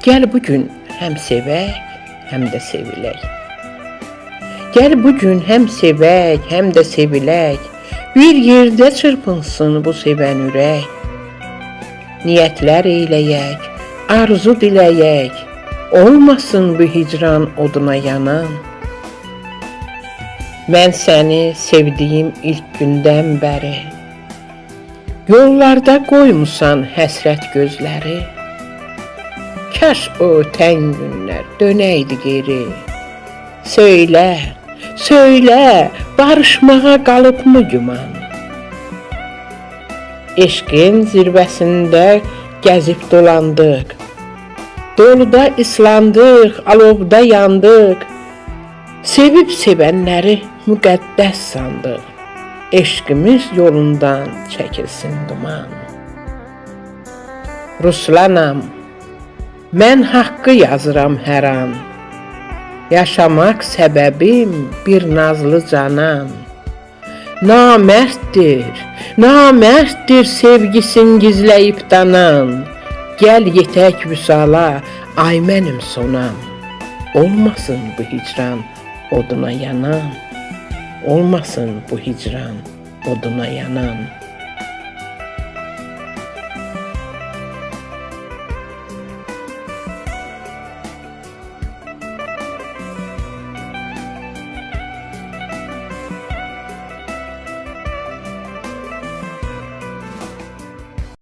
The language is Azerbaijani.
Gəl bugün həm sevək, həm də sevilək. Gəl bugün həm sevək, həm də sevilək. Bir yerdə çırpınsın bu sevən ürək. Niyyətlər eyləyək, arzu diləyək. Olmasın bu hicran oduna yanan. Mən səni sevdiyim ilk gündən bəri. Yollarda qoymusan həsrət gözləri. Kaş o ötən günlər dönəydi geri. Söylə, söylə, barışmağa qalıbmı güman? Eşqin zirvəsində gəzib dolandıq. Doluda islandıq, alovda yandıq. Sevib sevənləri müqəddəs sandıq. Eşqimiz yolundan çəkilsin duman. Ruslanam, mən haqqı yazıram hər an. Yaşamaq səbəbim bir nazlı canan. Namərddir, namərddir sevgisin gizləyib danan. Gəl yetək vüsala, ay mənim sonam. Olmasın bu hicran oduna yanan. Olmasın bu hicran oduna yanan.